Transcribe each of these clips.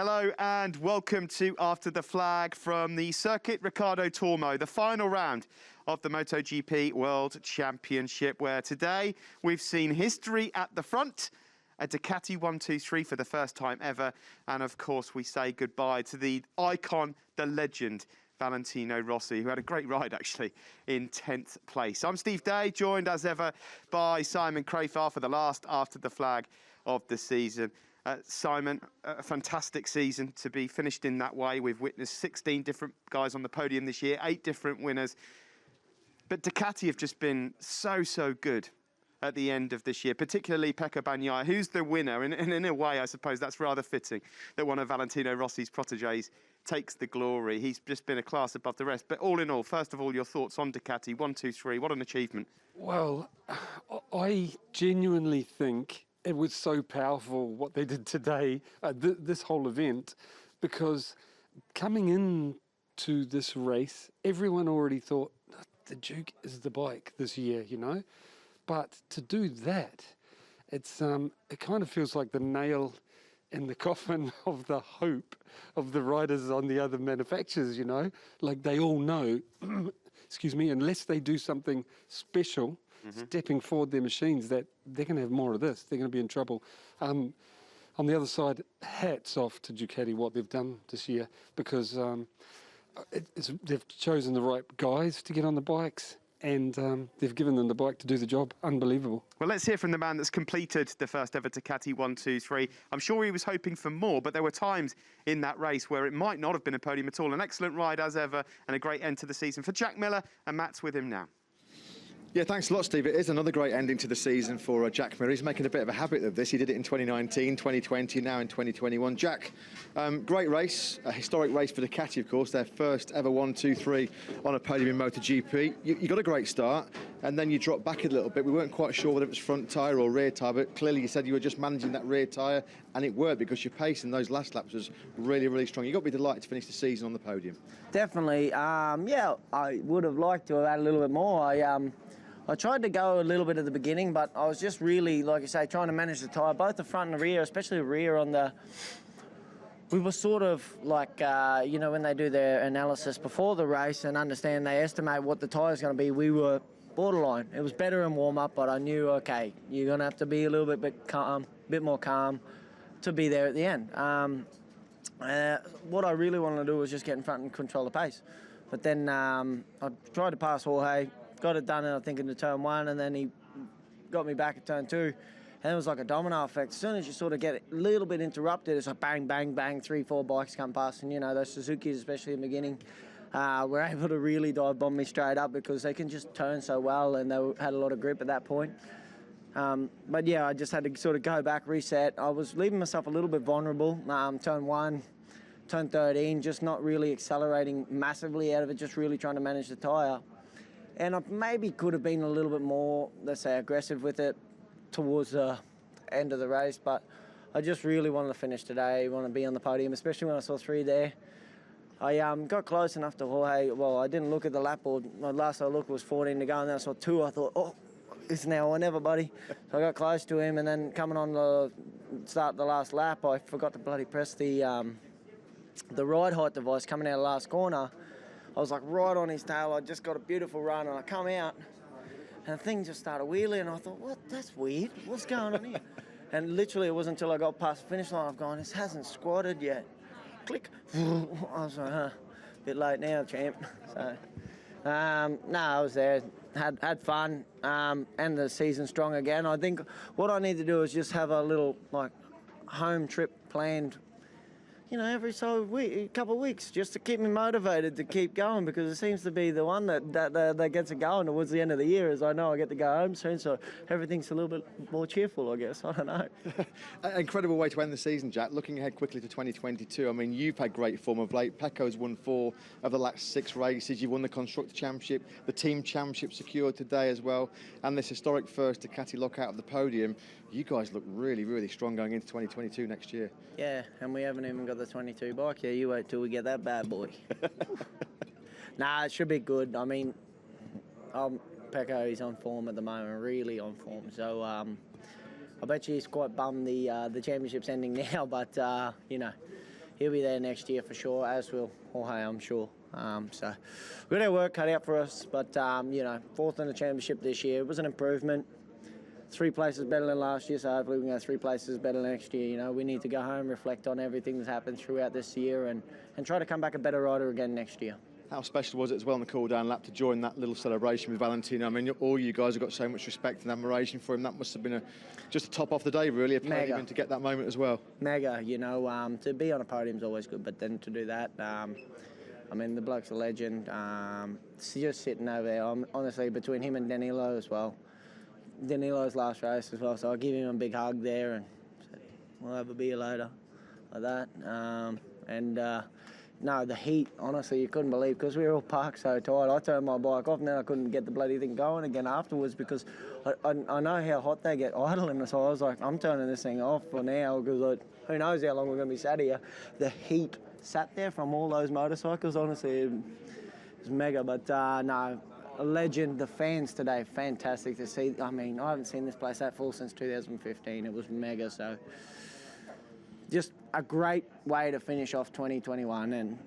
Hello and welcome to After the Flag from the Circuit Ricardo Tormo, the final round of the MotoGP World Championship, where today we've seen history at the front, a Ducati 1-2-3 for the first time ever, and of course we say goodbye to the icon, the legend, Valentino Rossi, who had a great ride actually in 10th place. I'm Steve Day, joined as ever by Simon Crafar for the last After the Flag of the season. Simon, a fantastic season to be finished in that way. We've witnessed 16 different guys on the podium this year, 8 different winners. But Ducati have just been so good at the end of this year, particularly Pecco Bagnaia, who's the winner. And in a way, I suppose that's rather fitting that one of Valentino Rossi's protégés takes the glory. He's just been a class above the rest. But all in all, first of all, your thoughts on Ducati 1-2-3. What an achievement. Well, I genuinely think it was so powerful what they did today, this whole event, because coming into this race, everyone already thought the Duke is the bike this year, you know. But to do that, it kind of feels like the nail in the coffin of the hope of the riders on the other manufacturers, you know. Like they all know, excuse me, unless they do something special, stepping forward their machines, that they're going to have more of this. They're going to be in trouble. On the other side, hats off to Ducati, what they've done this year, because they've chosen the right guys to get on the bikes, and they've given them the bike to do the job. Unbelievable. Well, let's hear from the man that's completed the first ever Ducati 1-2-3. I'm sure he was hoping for more, but there were times in that race where it might not have been a podium at all. An excellent ride as ever, and a great end to the season for Jack Miller, and Matt's with him now. Yeah, thanks a lot, Steve. It is another great ending to the season for Jack Miller. He's making a bit of a habit of this. He did it in 2019, 2020, now in 2021. Jack, great race, a historic race for Ducati, of course, their first ever 1-2-3 on a podium in MotoGP. You got a great start, and then you dropped back a little bit. We weren't quite sure whether it was front tyre or rear tyre, but clearly you said you were just managing that rear tyre, and it worked because your pace in those last laps was really strong. You've got to be delighted to finish the season on the podium. Definitely. Yeah, I would have liked to have had a little bit more. I tried to go a little bit at the beginning, but I was just really, like you say, trying to manage the tyre, both the front and the rear, especially the rear on the... We were sort of like, you know, when they do their analysis before the race and understand they estimate what the tyre's going to be, we were borderline. It was better in warm-up, but I knew, okay, you're going to have to be a little bit more calm to be there at the end. What I really wanted to do was just get in front and control the pace. But then I tried to pass Jorge, got it done, I think, into turn 1, and then he got me back at turn 2. And it was like a domino effect. As soon as you sort of get a little bit interrupted, it's like bang, bang, bang, 3-4 bikes come past. And, you know, those Suzukis, especially in the beginning, were able to really dive bomb me straight up because they can just turn so well, and they had a lot of grip at that point. But, yeah, I just had to sort of go back, reset. I was leaving myself a little bit vulnerable. Turn 1, turn 13, just not really accelerating massively out of it, just really trying to manage the tyre. And I maybe could have been a little bit more, let's say, aggressive with it towards the end of the race. But I just really wanted to finish today, want to be on the podium, especially when I saw 3 there. I got close enough to Jorge. Well, I didn't look at the lap board. The last I looked was 14 to go, and then I saw 2. I thought, oh, it's now or never, buddy. So I got close to him, and then coming on the start of the last lap, I forgot to bloody press the ride height device coming out of the last corner. I was like right on his tail. I just got a beautiful run, and I come out, and the thing just started wheeling, and I thought, what? That's weird. What's going on here? And literally it wasn't until I got past the finish line I've gone, this hasn't squatted yet. Click. I was like, a bit late now, champ. So, no, I was there, had fun, and the season strong again. I think what I need to do is just have a little like home trip planned, you know, every couple of weeks, just to keep me motivated to keep going, because it seems to be the one that gets it going towards the end of the year, as I know I get to go home soon, so everything's a little bit more cheerful, I guess. I don't know. Incredible way to end the season, Jack. Looking ahead quickly to 2022, I mean, you've had great form of late. Pecco's won 4 of the last 6 races. You've won the Constructor Championship, the Team Championship secured today as well, and this historic first Ducati lockout of the podium. You guys look really strong going into 2022 next year. Yeah, and we haven't even got the 22 bike. Yeah, you wait till we get that bad boy. Nah, it should be good. I mean, Pecco is on form at the moment, really on form. So I bet you he's quite bummed the championship's ending now, but, you know, he'll be there next year for sure, as will Jorge, I'm sure. So we've got our work cut out for us, but you know, 4th in the championship this year. It was an improvement. 3 places better than last year, so hopefully we can go 3 places better next year. You know, we need to go home, reflect on everything that's happened throughout this year, and try to come back a better rider again next year. How special was it as well on the cool-down lap to join that little celebration with Valentino? I mean, all you guys have got so much respect and admiration for him. That must have been just a top off the day, really, a podium, and to get that moment as well. Mega, you know, to be on a podium is always good, but then to do that, I mean, the bloke's a legend. Just sitting over there, honestly, between him and Danilo as well. Danilo's last race as well, so I'll give him a big hug there and said, we'll have a beer later, like that. No, the heat, honestly, you couldn't believe, because we were all parked so tight. I turned my bike off and then I couldn't get the bloody thing going again afterwards, because I know how hot they get idling, so I was like, I'm turning this thing off for now, because who knows how long we're going to be sat here. The heat sat there from all those motorcycles, honestly, it was mega, but no. A legend. The fans today, fantastic to see. I mean, I haven't seen this place that full since 2015. It was mega, so just a great way to finish off 2021, and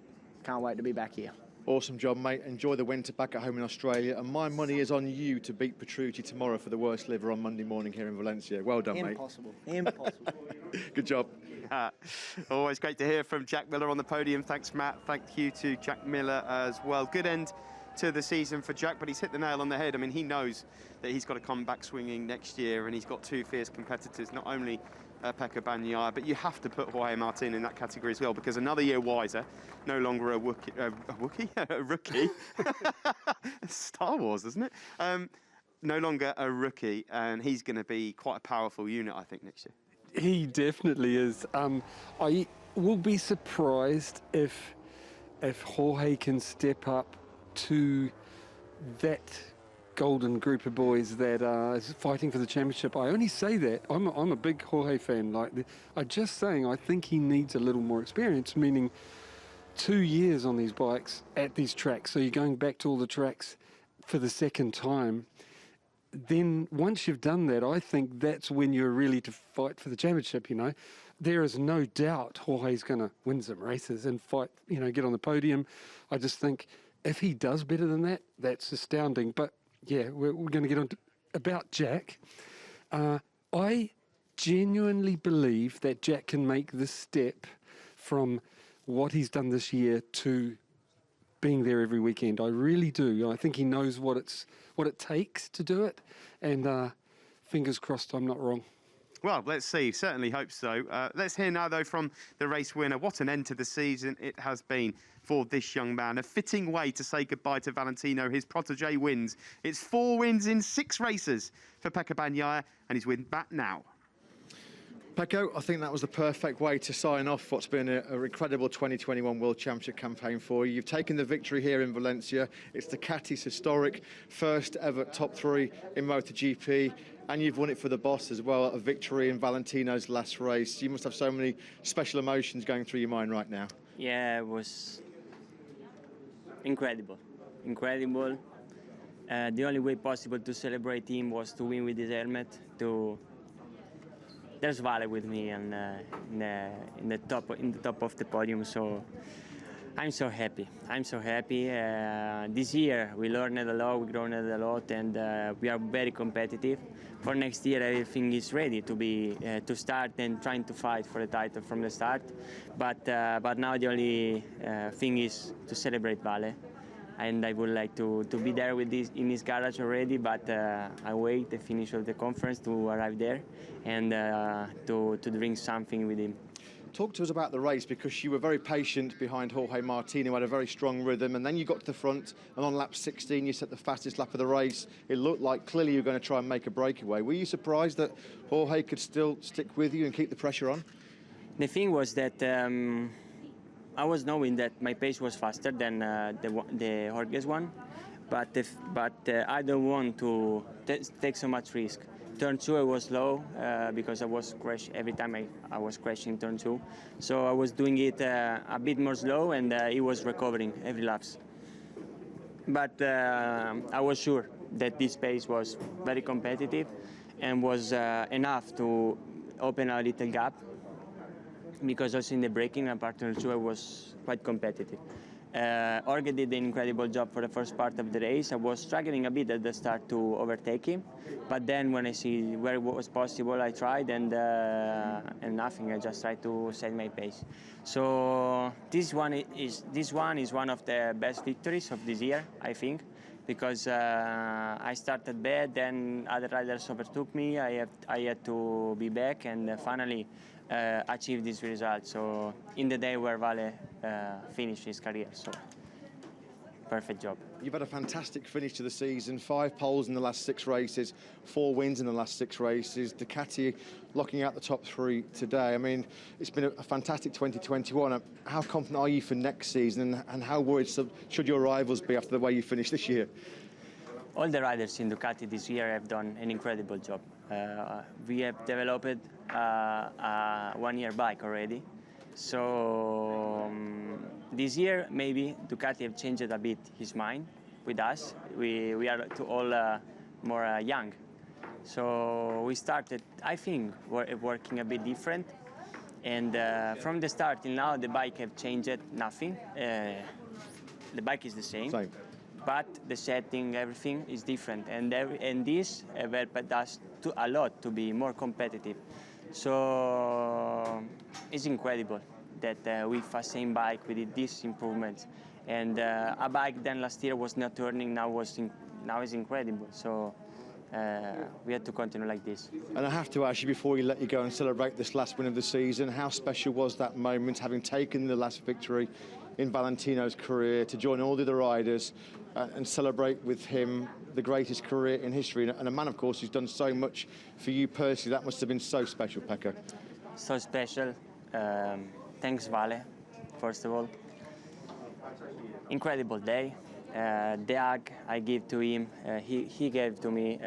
can't wait to be back here. Awesome job, mate. Enjoy the winter back at home in Australia, and my money is on you to beat Petrucci tomorrow for the worst liver on Monday morning here in Valencia. Well done, Impossible. Impossible. Good job. Always great to hear from Jack Miller on the podium. Thanks, Matt. Thank you to Jack Miller as well. Good end to the season for Jack, but he's hit the nail on the head. I mean, he knows that he's got to come back swinging next year, and he's got 2 fierce competitors, not only Pecco Bagnaia, but you have to put Jorge Martin in that category as well, because another year wiser, no longer a rookie. Star Wars, isn't it? No longer a rookie, and he's going to be quite a powerful unit, I think, next year. He definitely is. I will be surprised if Jorge can step up to that golden group of boys that are fighting for the championship. I only say that. I'm a big Jorge fan. I'm just saying, I think he needs a little more experience, meaning 2 years on these bikes at these tracks. So you're going back to all the tracks for the second time. Then once you've done that, I think that's when you're really to fight for the championship, you know. There is no doubt Jorge's going to win some races and fight, you know, get on the podium. I just think if he does better than that, that's astounding. But yeah, we're going to get on to about Jack. I genuinely believe that Jack can make this step from what he's done this year to being there every weekend. I really do. I think he knows what it takes to do it, and fingers crossed I'm not wrong. Well, let's see. Certainly hope so. Let's hear now, though, from the race winner. What an end to the season it has been for this young man. A fitting way to say goodbye to Valentino. His protege wins. It's 4 wins in 6 races for Pecco Bagnaia, and he's win back now. Pecco, I think that was the perfect way to sign off what's been an incredible 2021 World Championship campaign for you. You've taken the victory here in Valencia. It's Ducati's historic first ever top 3 in MotoGP, and you've won it for the boss as well, a victory in Valentino's last race. You must have so many special emotions going through your mind right now. Yeah, it was incredible. The only way possible to celebrate him was to win with his helmet. There's Vale with me and in the top of the podium, so I'm so happy. This year we learned a lot, we grown a lot, and we are very competitive. For next year, everything is ready to start and trying to fight for the title from the start. But now the only thing is to celebrate Vale. And I would like to be there with in his garage already, but I wait the finish of the conference to arrive there and to drink something with him. Talk to us about the race, because you were very patient behind Jorge Martin, who had a very strong rhythm, and then you got to the front, and on lap 16 you set the fastest lap of the race. It looked like clearly you were going to try and make a breakaway. Were you surprised that Jorge could still stick with you and keep the pressure on? The thing was that I was knowing that my pace was faster than the Jorge's one, but I don't want to take so much risk. Turn 2 I was low because I was every time I was crashing turn 2, so I was doing it a bit more slow, and it was recovering every laps. But I was sure that this pace was very competitive and was enough to open a little gap. because also in the braking and partner 2 I was quite competitive. Jorge did an incredible job for the first part of the race. I was struggling a bit at the start to overtake him, but then when I see where it was possible, I tried, and nothing. I just tried to set my pace. So this one is one of the best victories of this year, I think, because I started bad, then other riders overtook me. I had to be back, and finally achieve this result. So in the day where Vale finished his career, so perfect job. You've had a fantastic finish to the season, 5 poles in the last 6 races, 4 wins in the last 6 races. Ducati locking out the top 3 today. I mean, it's been a fantastic 2021. How confident are you for next season, and how worried should your rivals be after the way you finished this year? All the riders in Ducati this year have done an incredible job. We have developed a one-year bike already. So this year, maybe Ducati have changed a bit his mind with us. We are all more young. So we started, I think, working a bit different. And from the start till now, the bike have changed nothing. The bike is the same. But the setting, everything is different, and this helped us a lot to be more competitive. So it's incredible that with the same bike we did these improvements, and a bike then last year was not turning, now is incredible. So we had to continue like this. And I have to ask you, before we let you go and celebrate this last win of the season, how special was that moment, having taken the last victory in Valentino's career, to join all the other riders and celebrate with him the greatest career in history, and a man, of course, who's done so much for you personally? That must have been so special, Pecco. So special. Thanks, Vale, first of all. Incredible day. The hug I gave to him, he gave to me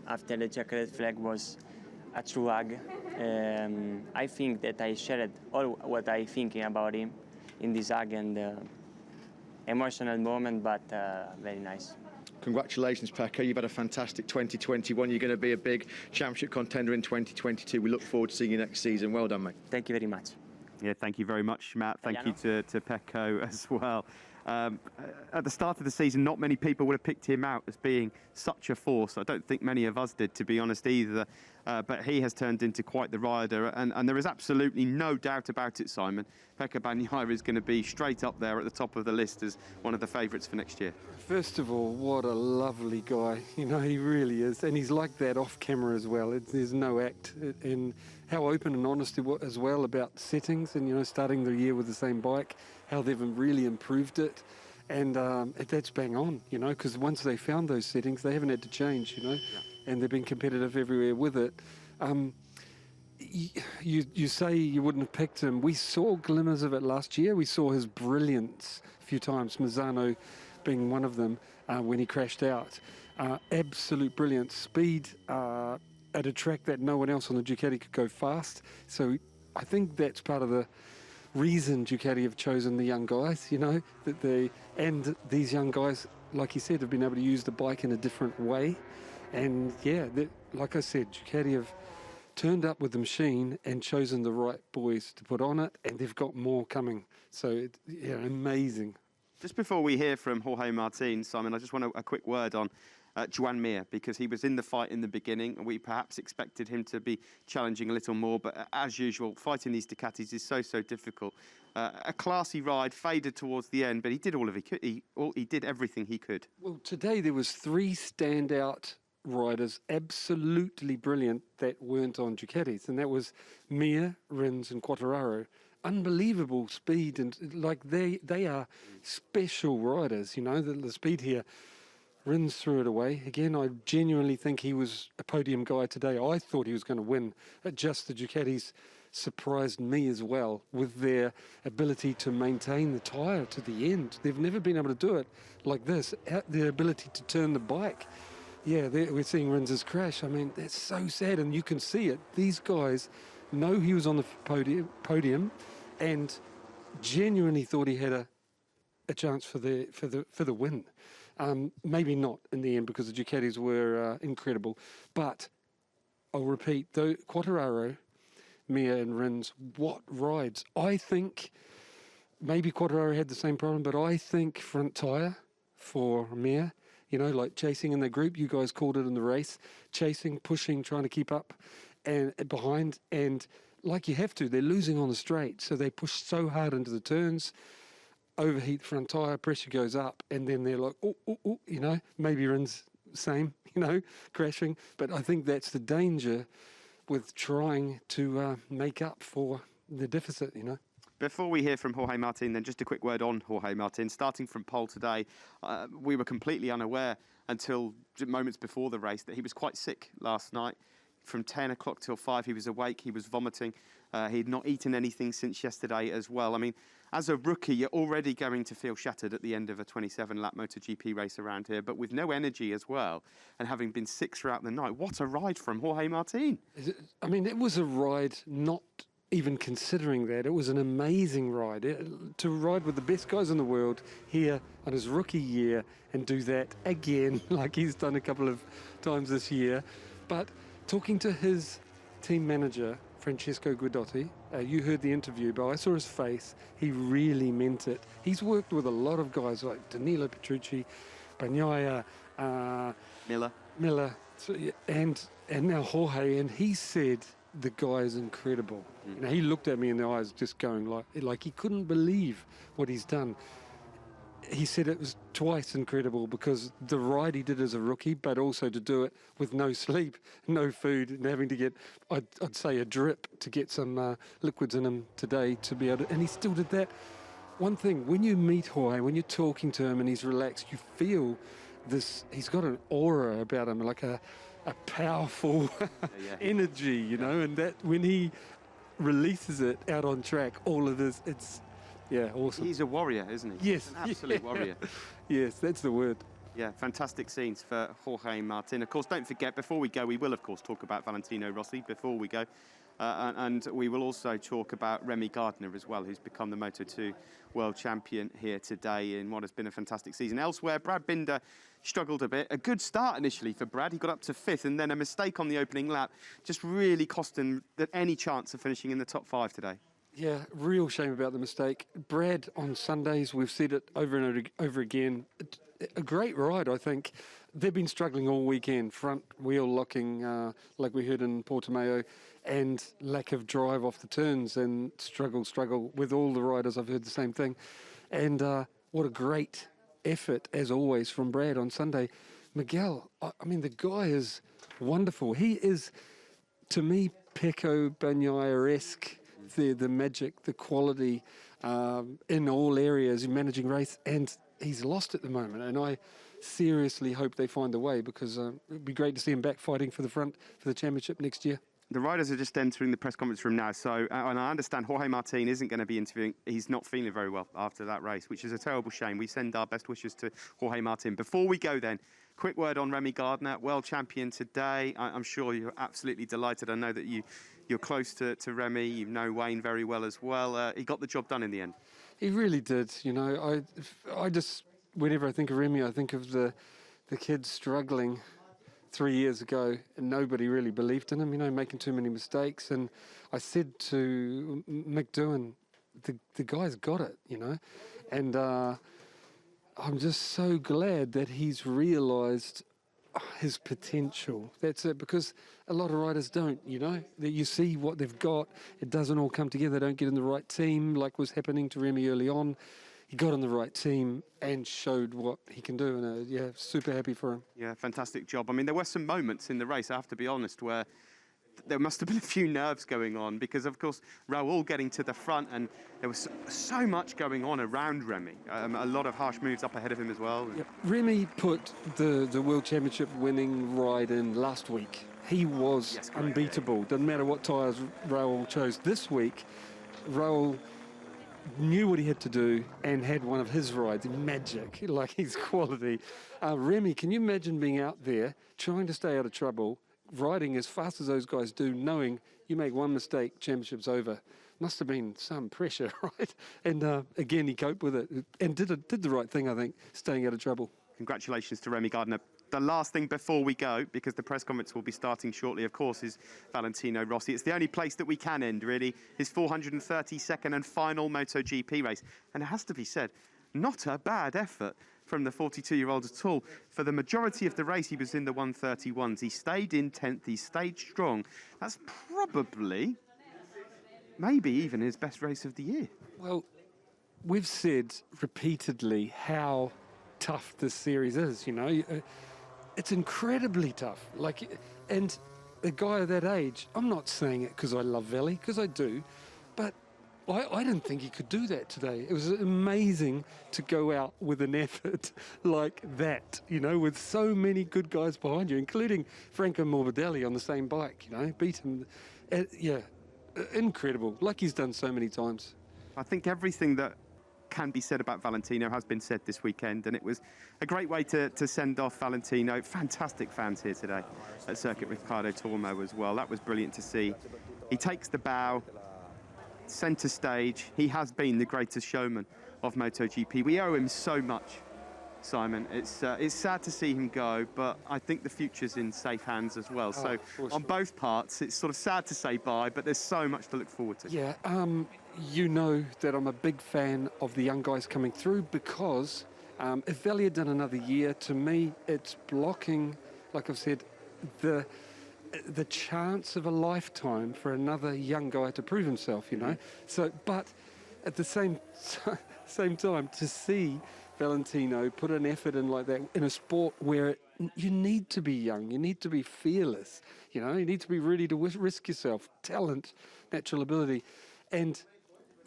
after the checkered flag was a true hug. I think that I shared all what I thinking about him in this hug, and emotional moment, but very nice. Congratulations, Pecco. You've had a fantastic 2021. You're going to be a big championship contender in 2022. We look forward to seeing you next season. Well done, mate. Thank you very much. Yeah, thank you very much, Matt. Thank you to Pecco as well. At the start of the season, not many people would have picked him out as being such a force. I don't think many of us did, to be honest, either. But he has turned into quite the rider, and there is absolutely no doubt about it, Simon. Pecco Bagnaia is going to be straight up there at the top of the list as one of the favourites for next year. First of all, what a lovely guy. You know, he really is. And he's like that off camera as well. There's no act. And how open and honest he was as well about settings and, you know, starting the year with the same bike, how they've really improved it. And that's bang on, you know, because once they found those settings, they haven't had to change, you know. Yeah. And they've been competitive everywhere with it. You say you wouldn't have picked him. We saw glimmers of it last year. We saw his brilliance a few times, Mazzano being one of them when he crashed out. Absolute brilliance. Speed at a track that no one else on the Ducati could go fast. So I think that's part of the reason Ducati have chosen the young guys, you know, and these young guys, like you said, have been able to use the bike in a different way. And yeah, like I said, Ducati have turned up with the machine and chosen the right boys to put on it, and they've got more coming. So, yeah, amazing. Just before we hear from Jorge Martin, Simon, I just want a quick word on Joan Mir, because he was in the fight in the beginning, and we perhaps expected him to be challenging a little more, but as usual, fighting these Ducatis is so difficult. A classy ride, faded towards the end, but he did all of he could. He did everything he could. Well, today there was 3 standout riders, absolutely brilliant, that weren't on Ducatis, and that was Mir, Rins and Quartararo. Unbelievable speed, and like they are special riders, you know, the speed here. Rins threw it away. Again, I genuinely think he was a podium guy today. I thought he was going to win. Just the Ducatis surprised me as well with their ability to maintain the tyre to the end. They've never been able to do it like this. Their ability to turn the bike. Yeah, we're seeing Rins's crash. I mean, that's so sad, and you can see it. These guys know he was on the podium and genuinely thought he had a chance for the win. Maybe not in the end, because the Ducatis were incredible. But I'll repeat, though, Quartararo, Mir and Rins, what rides. I think maybe Quadraro had the same problem, but I think front tyre for Mir, you know, like chasing in the group, you guys called it in the race, chasing, pushing, trying to keep up and behind, and like you have to, they're losing on the straight, so they push so hard into the turns, overheat front tyre, pressure goes up, and then they're like, you know, maybe Rins same, you know, crashing, but I think that's the danger with trying to make up for the deficit, you know. Before we hear from Jorge Martin, then just a quick word on Jorge Martin. Starting from pole today, we were completely unaware until moments before the race that he was quite sick last night. From 10 o'clock till 5, he was awake, he was vomiting. He'd not eaten anything since yesterday as well. I mean, as a rookie, you're already going to feel shattered at the end of a 27-lap MotoGP race around here, but with no energy as well, and having been sick throughout the night. What a ride from Jorge Martin. I mean, it was a ride not even considering that. It was an amazing ride. To ride with the best guys in the world here on his rookie year and do that again, like he's done a couple of times this year. But talking to his team manager, Francesco Guidotti, you heard the interview, but I saw his face. He really meant it. He's worked with a lot of guys like Danilo Petrucci, Bagnaia, Miller, and now Jorge, and he said the guy is incredible. You know, he looked at me in the eyes just going like he couldn't believe what he's done. He said it was twice incredible because the ride he did as a rookie, but also to do it with no sleep, no food, and having to get, I'd say, a drip to get some liquids in him today to be able to, and he still did that. One thing, when you meet Jorge, when you're talking to him and he's relaxed, you feel this, he's got an aura about him, like a powerful energy, you know, and that when he releases it out on track, all of this, it's, awesome. He's a warrior, isn't he? Yes. He's an absolute warrior. Yes, that's the word. Yeah, fantastic scenes for Jorge Martin. Of course, don't forget, before we go, we will, of course, talk about Valentino Rossi before we go. And we will also talk about Remy Gardner as well, who's become the Moto2 world champion here today in what has been a fantastic season. Elsewhere, Brad Binder struggled a bit. A good start initially for Brad. He got up to 5th, and then a mistake on the opening lap just really cost him any chance of finishing in the top 5 today. Yeah, real shame about the mistake. Brad on Sundays, we've said it over and over again, a great ride, I think. They've been struggling all weekend, front wheel locking, like we heard in Portimao, and lack of drive off the turns, and struggle with all the riders. I've heard the same thing. And what a great effort, as always, from Brad on Sunday. Miguel, I mean, the guy is wonderful. He is, to me, Pecco Bagnaia-esque. The magic, the quality in all areas in managing race, and he's lost at the moment, and I seriously hope they find a way, because it'd be great to see him back fighting for the front for the championship next year. The riders are just entering the press conference room now, so and I understand Jorge Martin isn't going to be interviewing. He's not feeling very well after that race, which is a terrible shame. We send our best wishes to Jorge Martin. Before we go then, quick word on Remy Gardner, world champion today. I'm sure you're absolutely delighted. I know that you're close to Remy. You know Wayne very well as well. He got the job done in the end. He really did. You know, I just, whenever I think of Remy, I think of the kid struggling 3 years ago, and nobody really believed in him, you know, making too many mistakes. And I said to Mick Doohan, the guy's got it, you know. And I'm just so glad that he's realised his potential. That's it, because a lot of riders don't, you know. That you see what they've got, it doesn't all come together, they don't get in the right team, like was happening to Remy early on. He got in the right team and showed what he can do, and super happy for him. Yeah, fantastic job. I mean, there were some moments in the race, I have to be honest, where there must have been a few nerves going on, because of course Raul getting to the front, and there was so much going on around Remy. A lot of harsh moves up ahead of him as well. Yep. Remy put the World Championship winning ride in last week. He was unbeatable. Doesn't matter what tyres Raul chose. This week, Raul knew what he had to do and had one of his rides, magic, like his quality. Remy, can you imagine being out there, trying to stay out of trouble, riding as fast as those guys do, knowing you make one mistake, championship's over? Must have been some pressure, right? And again, he coped with it and did the right thing, I think, staying out of trouble. Congratulations to Remy Gardner. the last thing before we go, because the press conference will be starting shortly, of course, is Valentino Rossi. It's the only place that we can end, really, his 432nd and final MotoGP race. And it has to be said, not a bad effort from the 42-year-old at all. For the majority of the race, he was in the 131s. He stayed in 10th. He stayed strong. That's probably, maybe even his best race of the year. Well, we've said repeatedly how tough this series is, you know. It's incredibly tough. And a guy of that age, I'm not saying it because I love Valley, because I do, but I didn't think he could do that today. It was amazing to go out with an effort like that, you know, with so many good guys behind you, including Franco Morbidelli on the same bike, you know, beat him. Yeah, incredible, like he's done so many times. I think everything that can be said about Valentino has been said this weekend, and it was a great way to send off Valentino. Fantastic fans here today at Circuit Ricardo Tormo as well. That was brilliant to see. He takes the bow, centre stage. He has been the greatest showman of MotoGP. We owe him so much, Simon. It's sad to see him go, but I think the future's in safe hands as well. So on both parts, it's sort of sad to say bye, but there's so much to look forward to. Yeah, you know that I'm a big fan of the young guys coming through, because if Valley had done another year, to me, it's blocking, like I've said, the chance of a lifetime for another young guy to prove himself, you know. So, but at the same time, to see Valentino put an effort in like that in a sport where you need to be young, you need to be fearless, you know, you need to be ready to risk yourself, talent, natural ability. And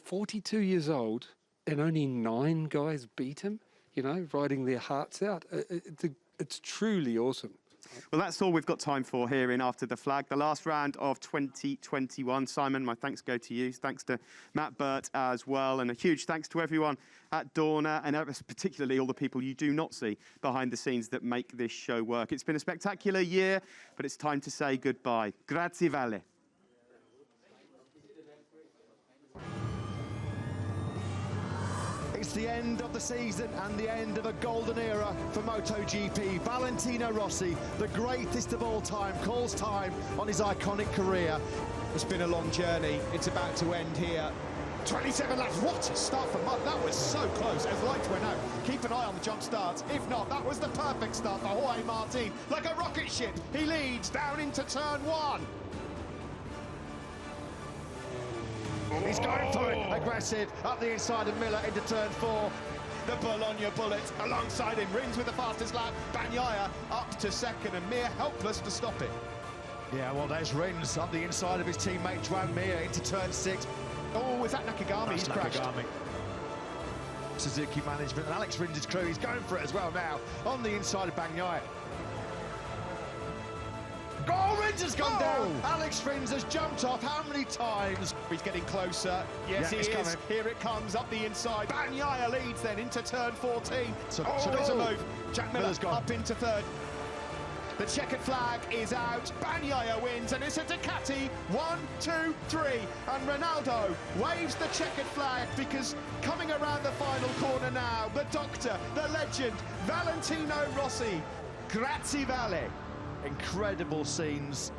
42 years old, and only 9 guys beat him, you know, riding their hearts out. It's truly awesome. Well, that's all we've got time for here in After the Flag. The last round of 2021. Simon, my thanks go to you. Thanks to Matt Birt as well. And a huge thanks to everyone at Dorna, and particularly all the people you do not see behind the scenes that make this show work. It's been a spectacular year, but it's time to say goodbye. Grazie, Vale. It's the end of the season and the end of a golden era for MotoGP. Valentino Rossi, the greatest of all time, calls time on his iconic career. It's been a long journey. It's about to end here. 27 laps. What a start for Mud. That was so close. As lights went out, keep an eye on the jump starts. If not, that was the perfect start for Jorge Martin. Like a rocket ship, he leads down into turn 1. He's going for it, aggressive, up the inside of Miller into turn 4. The Bologna Bullet alongside him, Rins with the fastest lap, Bagnaia up to second, and Mir helpless to stop it. Yeah, well, there's Rins up the inside of his teammate Joan Mir into turn 6. Oh, is that Nakagami? He's crashed. Suzuki management, and Alex Rins' crew, he's going for it as well now, on the inside of Bagnaia. Oh, Rins has gone down. Alex Rins has jumped off how many times? He's getting closer. Yes, he is. Coming. Here it comes up the inside. Bagnaia leads then into turn 14. So there's a move. Jack Miller's gone up into third. The checkered flag is out. Bagnaia wins, and it's a Ducati. 1, 2, 3. And Ronaldo waves the checkered flag, because coming around the final corner now, the doctor, the legend, Valentino Rossi. Grazie Vale. Incredible scenes